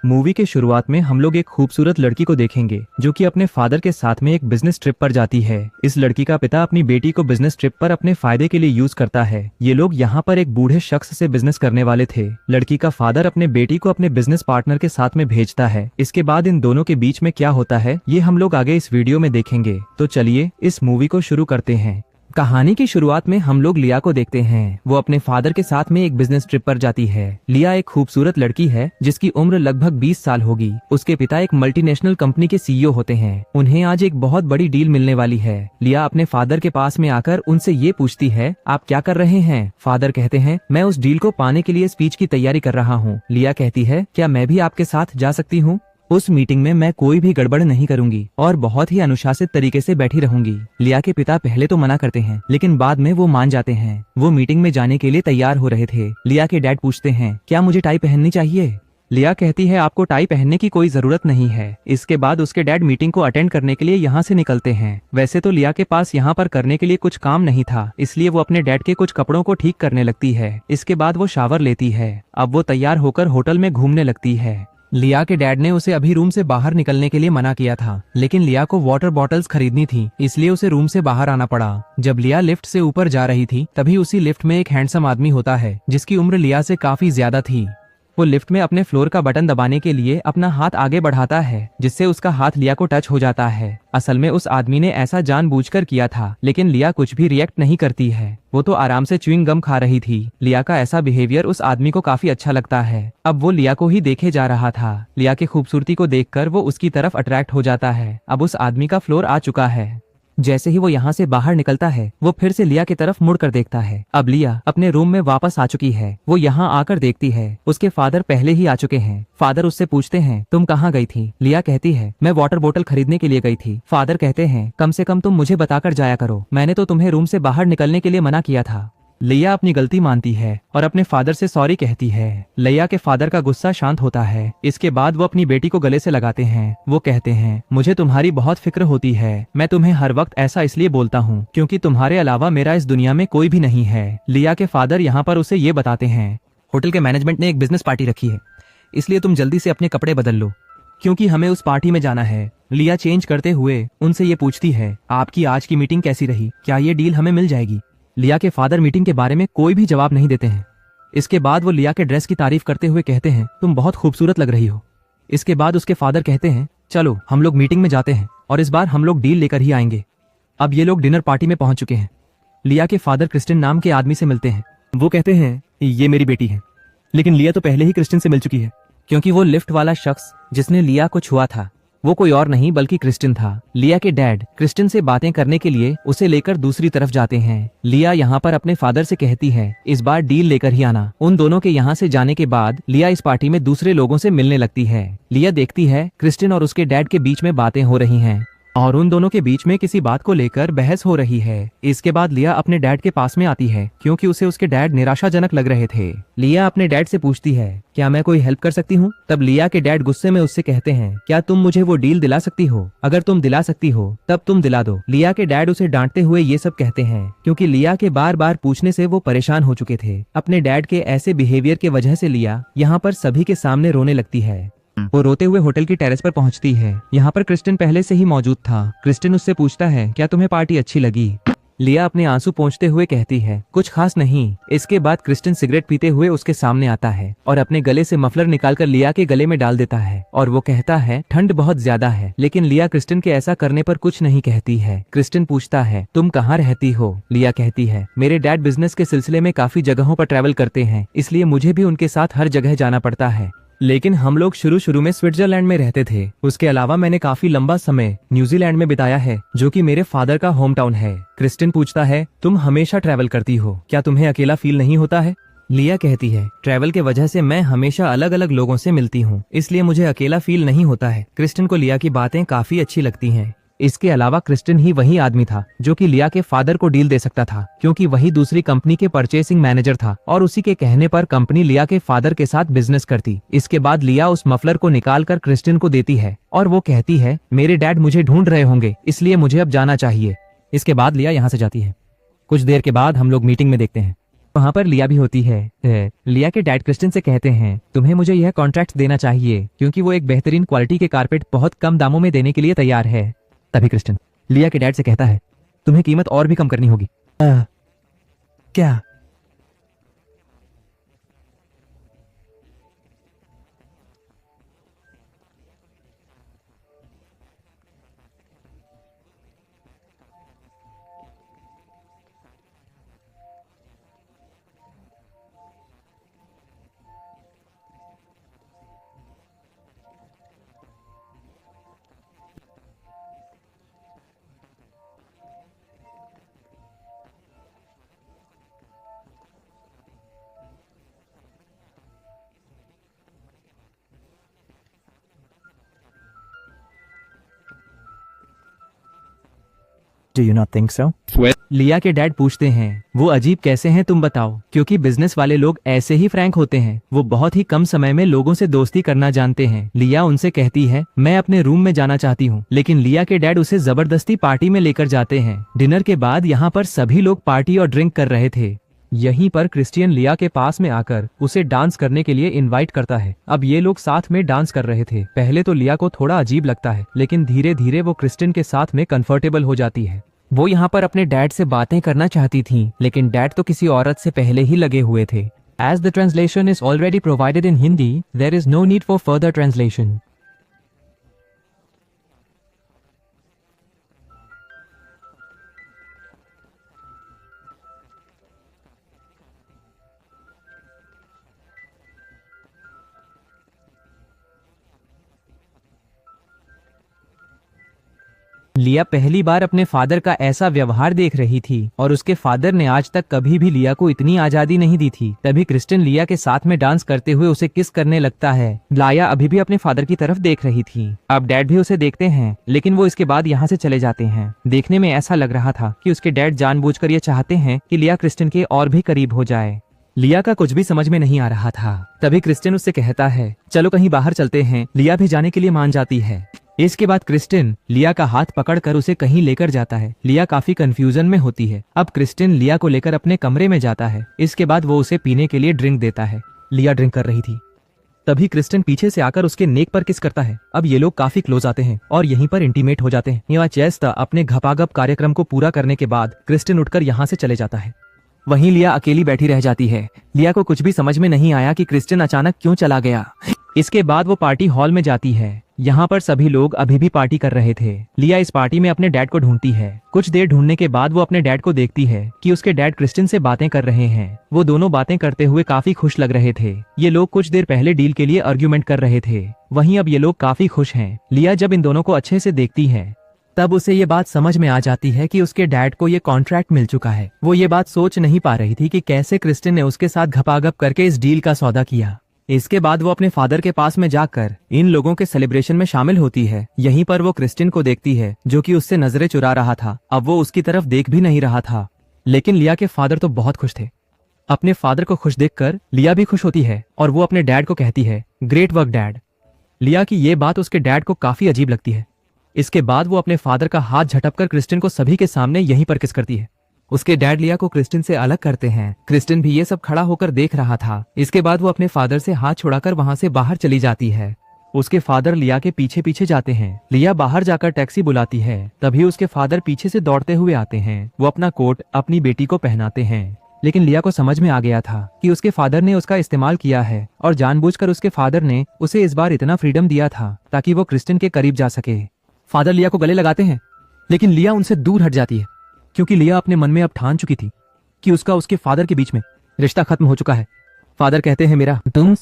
Movie के शुरुआत में हम लोग एक खूबसूरत लड़की को देखेंगे जो कि अपने फादर के साथ में एक बिजनेस ट्रिप पर जाती है। इस लड़की का पिता अपनी बेटी को बिजनेस ट्रिप पर अपने फायदे के लिए यूज करता है। ये लोग यहाँ पर एक बूढ़े शख्स से बिजनेस करने वाले थे। लड़की का फादर अपने बेटी को अपने बिजनेस पार्टनर के साथ में भेजता है। इसके बाद इन दोनों के बीच में क्या होता है ये हम लोग आगे इस वीडियो में देखेंगे। तो चलिए इस मूवी को शुरू करते हैं। कहानी की शुरुआत में हम लोग लिया को देखते हैं। वो अपने फादर के साथ में एक बिजनेस ट्रिप पर जाती है। लिया एक खूबसूरत लड़की है जिसकी उम्र लगभग 20 साल होगी। उसके पिता एक मल्टीनेशनल कंपनी के सीईओ होते हैं। उन्हें आज एक बहुत बड़ी डील मिलने वाली है। लिया अपने फादर के पास में आकर उनसे ये पूछती है, आप क्या कर रहे हैं? फादर कहते हैं, मैं उस डील को पाने के लिए स्पीच की तैयारी कर रहा हूँ। लिया कहती है, क्या मैं भी आपके साथ जा सकती हूँ? उस मीटिंग में मैं कोई भी गड़बड़ नहीं करूंगी और बहुत ही अनुशासित तरीके से बैठी रहूंगी। लिया के पिता पहले तो मना करते हैं लेकिन बाद में वो मान जाते हैं। वो मीटिंग में जाने के लिए तैयार हो रहे थे। लिया के डैड पूछते हैं, क्या मुझे टाई पहननी चाहिए? लिया कहती है, आपको टाई पहनने की कोई जरूरत नहीं है। इसके बाद उसके डैड मीटिंग को अटेंड करने के लिए यहाँ से निकलते हैं। वैसे तो लिया के पास यहाँ पर करने के लिए कुछ काम नहीं था, इसलिए वो अपने डैड के कुछ कपड़ों को ठीक करने लगती है। इसके बाद वो शावर लेती है। अब वो तैयार होकर होटल में घूमने लगती है। लिया के डैड ने उसे अभी रूम से बाहर निकलने के लिए मना किया था, लेकिन लिया को वाटर बॉटल्स खरीदनी थी, इसलिए उसे रूम से बाहर आना पड़ा। जब लिया लिफ्ट से ऊपर जा रही थी तभी उसी लिफ्ट में एक हैंडसम आदमी होता है जिसकी उम्र लिया से काफी ज्यादा थी। वो लिफ्ट में अपने फ्लोर का बटन दबाने के लिए अपना हाथ आगे बढ़ाता है जिससे उसका हाथ लिया को टच हो जाता है। असल में उस आदमी ने ऐसा जानबूझकर किया था, लेकिन लिया कुछ भी रिएक्ट नहीं करती है। वो तो आराम से च्युइंग गम खा रही थी। लिया का ऐसा बिहेवियर उस आदमी को काफी अच्छा लगता है। अब वो लिया को ही देखे जा रहा था। लिया की खूबसूरती को देखकर वो उसकी तरफ अट्रैक्ट हो जाता है। अब उस आदमी का फ्लोर आ चुका है। जैसे ही वो यहाँ से बाहर निकलता है वो फिर से लिया की तरफ मुड़कर देखता है। अब लिया अपने रूम में वापस आ चुकी है। वो यहाँ आकर देखती है उसके फादर पहले ही आ चुके हैं। फादर उससे पूछते हैं, तुम कहाँ गई थी? लिया कहती है, मैं वाटर बोतल खरीदने के लिए गई थी। फादर कहते हैं, कम से कम तुम मुझे बताकर जाया करो, मैंने तो तुम्हें रूम से बाहर निकलने के लिए मना किया था। लिया अपनी गलती मानती है और अपने फादर से सॉरी कहती है। लिया के फादर का गुस्सा शांत होता है। इसके बाद वो अपनी बेटी को गले से लगाते हैं। वो कहते हैं, मुझे तुम्हारी बहुत फिक्र होती है। मैं तुम्हें हर वक्त ऐसा इसलिए बोलता हूँ क्योंकि तुम्हारे अलावा मेरा इस दुनिया में कोई भी नहीं है। लिया के फादर यहाँ पर उसे ये बताते हैं, होटल के मैनेजमेंट ने एक बिजनेस पार्टी रखी है, इसलिए तुम जल्दी से अपने कपड़े बदल लो क्योंकि हमें उस पार्टी में जाना है। लिया चेंज करते हुए उनसे ये पूछती है, आपकी आज की मीटिंग कैसी रही? क्या ये डील हमें मिल जाएगी? लिया के फादर मीटिंग के बारे में कोई भी जवाब नहीं देते हैं। इसके बाद वो लिया के ड्रेस की तारीफ करते हुए कहते हैं, तुम बहुत खूबसूरत लग रही हो। इसके बाद उसके फादर कहते हैं, चलो हम लोग मीटिंग में जाते हैं और इस बार हम लोग डील लेकर ही आएंगे। अब ये लोग डिनर पार्टी में पहुंच चुके हैं। लिया के फादर क्रिस्टिन नाम के आदमी से मिलते हैं। वो कहते हैं, ये मेरी बेटी है। लेकिन लिया तो पहले ही क्रिस्टिन से मिल चुकी है क्योंकि वो लिफ्ट वाला शख्स जिसने लिया को छुआ था वो कोई और नहीं बल्कि क्रिस्टिन था। लिया के डैड क्रिस्टिन से बातें करने के लिए उसे लेकर दूसरी तरफ जाते हैं। लिया यहाँ पर अपने फादर से कहती है, इस बार डील लेकर ही आना। उन दोनों के यहाँ से जाने के बाद लिया इस पार्टी में दूसरे लोगों से मिलने लगती है। लिया देखती है क्रिस्टिन और उसके डैड के बीच में बातें हो रही हैं और उन दोनों के बीच में किसी बात को लेकर बहस हो रही है। इसके बाद लिया अपने डैड के पास में आती है क्योंकि उसे उसके डैड निराशाजनक लग रहे थे। लिया अपने डैड से पूछती है, क्या मैं कोई हेल्प कर सकती हूँ? तब लिया के डैड गुस्से में उससे कहते हैं, क्या तुम मुझे वो डील दिला सकती हो? अगर तुम दिला सकती हो तब तुम दिला दो। लिया के डैड उसे डांटते हुए ये सब कहते हैं क्योंकि लिया के बार बार पूछने से वो परेशान हो चुके थे। अपने डैड के ऐसे बिहेवियर के वजह से लिया यहाँ पर सभी के सामने रोने लगती है। वो रोते हुए होटल की टेरेस पर पहुंचती है। यहाँ पर क्रिस्टिन पहले से ही मौजूद था। क्रिस्टिन उससे पूछता है, क्या तुम्हें पार्टी अच्छी लगी? लिया अपने आंसू पोंछते हुए कहती है, कुछ खास नहीं। इसके बाद क्रिस्टिन सिगरेट पीते हुए उसके सामने आता है और अपने गले से मफलर निकालकर लिया के गले में डाल देता है और वो कहता है, ठंड बहुत ज्यादा है। लेकिन लिया क्रिस्टिन के ऐसा करने पर कुछ नहीं कहती है। क्रिस्टिन पूछता है, तुम कहाँ रहती हो? लिया कहती है, मेरे डैड बिजनेस के सिलसिले में काफी जगहों पर ट्रैवल करते हैं, इसलिए मुझे भी उनके साथ हर जगह जाना पड़ता है। लेकिन हम लोग शुरू में स्विट्जरलैंड में रहते थे। उसके अलावा मैंने काफी लंबा समय न्यूजीलैंड में बिताया है जो कि मेरे फादर का होम टाउन है। क्रिस्टिन पूछता है, तुम हमेशा ट्रैवल करती हो, क्या तुम्हें अकेला फील नहीं होता है? लिया कहती है, ट्रैवल के वजह से मैं हमेशा अलग अलग लोगों से मिलती हूँ, इसलिए मुझे अकेला फील नहीं होता है। क्रिस्टिन को लिया की बातें काफी अच्छी लगती हैं। इसके अलावा क्रिस्टिन ही वही आदमी था जो कि लिया के फादर को डील दे सकता था क्योंकि वही दूसरी कंपनी के परचेसिंग मैनेजर था और उसी के कहने पर कंपनी लिया के फादर के साथ बिजनेस करती। इसके बाद लिया उस मफलर को निकालकर क्रिस्टिन को देती है और वो कहती है, मेरे डैड मुझे ढूंढ रहे होंगे इसलिए मुझे अब जाना चाहिए। इसके बाद लिया यहाँ से जाती है। कुछ देर के बाद हम लोग मीटिंग में देखते हैं। वहाँ पर लिया भी होती है। लिया के डैड क्रिस्टिन से कहते हैं तुम्हें मुझे यह कॉन्ट्रैक्ट देना चाहिए क्योंकि वो एक बेहतरीन क्वालिटी के कारपेट बहुत कम दामों में देने के लिए तैयार है। तभी क्रिस्टिन लिया के डैड से कहता है तुम्हें कीमत और भी कम करनी होगी। क्या? Do you not think so? लिया के डैड पूछते हैं वो अजीब कैसे हैं तुम बताओ, क्योंकि बिजनेस वाले लोग ऐसे ही फ्रैंक होते हैं। वो बहुत ही कम समय में लोगों से दोस्ती करना जानते हैं। लिया उनसे कहती है मैं अपने रूम में जाना चाहती हूँ, लेकिन लिया के डैड उसे जबरदस्ती पार्टी में लेकर जाते हैं। डिनर के बाद यहाँ पर सभी लोग पार्टी और ड्रिंक कर रहे थे। यहीं पर क्रिस्टियन लिया के पास में आकर उसे डांस करने के लिए इनवाइट करता है। अब ये लोग साथ में डांस कर रहे थे। पहले तो लिया को थोड़ा अजीब लगता है, लेकिन धीरे धीरे वो क्रिस्टियन के साथ में कंफर्टेबल हो जाती है। वो यहाँ पर अपने डैड से बातें करना चाहती थी, लेकिन डैड तो किसी औरत से पहले ही लगे हुए थे। As the translation is already provided in Hindi, there is no need for further translation. लिया पहली बार अपने फादर का ऐसा व्यवहार देख रही थी और उसके फादर ने आज तक कभी भी लिया को इतनी आजादी नहीं दी थी। तभी क्रिस्टिन लिया के साथ में डांस करते हुए उसे किस करने लगता है। लाया अभी भी अपने फादर की तरफ देख रही थी। अब डैड भी उसे देखते हैं, लेकिन वो इसके बाद यहाँ से चले जाते हैं। देखने में ऐसा लग रहा था कि उसके डैड जानबूझकर ये चाहते हैं कि लिया क्रिस्टिन के और भी करीब हो जाए। लिया का कुछ भी समझ में नहीं आ रहा था। तभी क्रिस्टिन उससे कहता है चलो कहीं बाहर चलते हैं। लिया भी जाने के लिए मान जाती है। इसके बाद क्रिस्टिन लिया का हाथ पकड़कर उसे कहीं लेकर जाता है। लिया काफी कंफ्यूजन में होती है। अब क्रिस्टिन लिया को लेकर अपने कमरे में जाता है। इसके बाद वो उसे पीने के लिए ड्रिंक देता है। लिया ड्रिंक कर रही थी। तभी क्रिस्टिन पीछे से आकर उसके नेक पर किस करता है। अब ये लोग काफी क्लोज आते हैं और यहीं पर इंटीमेट हो जाते हैं। यहाँ चेस्टा अपने घपाघप कार्यक्रम को पूरा करने के बाद क्रिस्टिन उठकर यहाँ से चले जाता है। वहीं लिया अकेली बैठी रह जाती है। लिया को कुछ भी समझ में नहीं आया कि क्रिस्टिन अचानक क्यों चला गया। इसके बाद वो पार्टी हॉल में जाती है। यहाँ पर सभी लोग अभी भी पार्टी कर रहे थे। लिया इस पार्टी में अपने डैड को ढूंढती है। कुछ देर ढूंढने के बाद वो अपने डैड को देखती है कि उसके डैड क्रिस्टिन से बातें कर रहे हैं। वो दोनों बातें करते हुए काफी खुश लग रहे थे। ये लोग कुछ देर पहले डील के लिए आर्ग्यूमेंट कर रहे थे। वहीं अब ये लोग काफी खुश हैं। लिया जब इन दोनों को अच्छे से देखती है, तब उसे ये बात समझ में आ जाती है कि उसके डैड को ये कॉन्ट्रैक्ट मिल चुका है। वो ये बात सोच नहीं पा रही थी कि कैसे क्रिस्टिन ने उसके साथ घपाघप करके इस डील का सौदा किया। इसके बाद वो अपने फादर के पास में जाकर इन लोगों के सेलिब्रेशन में शामिल होती है। यहीं पर वो क्रिस्टिन को देखती है जो कि उससे नजरें चुरा रहा था। अब वो उसकी तरफ देख भी नहीं रहा था। लेकिन लिया के फादर तो बहुत खुश थे। अपने फादर को खुश देखकर लिया भी खुश होती है और वो अपने डैड को कहती है ग्रेट वर्क डैड। लिया की ये बात उसके डैड को काफी अजीब लगती है। इसके बाद वो अपने फादर का हाथ झटककर क्रिस्टिन को सभी के सामने यहीं पर किस करती है। उसके डैड लिया को क्रिस्टिन से अलग करते हैं। क्रिस्टिन भी ये सब खड़ा होकर देख रहा था। इसके बाद वो अपने फादर से हाथ छुड़ाकर वहाँ से बाहर चली जाती है। उसके फादर लिया के पीछे पीछे जाते हैं। लिया बाहर जाकर टैक्सी बुलाती है। तभी उसके फादर पीछे से दौड़ते हुए आते हैं। वो अपना कोट अपनी बेटी को पहनाते हैं। लेकिन लिया को समझ में आ गया था कि उसके फादर ने उसका इस्तेमाल किया है और जानबूझकर उसके फादर ने उसे इस बार इतना फ्रीडम दिया था ताकि वो क्रिस्टिन के करीब जा सके। फादर लिया को गले लगाते हैं, लेकिन लिया उनसे दूर हट जाती है क्योंकि लिया अपने मन में अब ठान चुकी थी कि उसका उसके फादर के बीच में रिश्ता खत्म हो चुका है। फादर कहते हैं मेरा तुम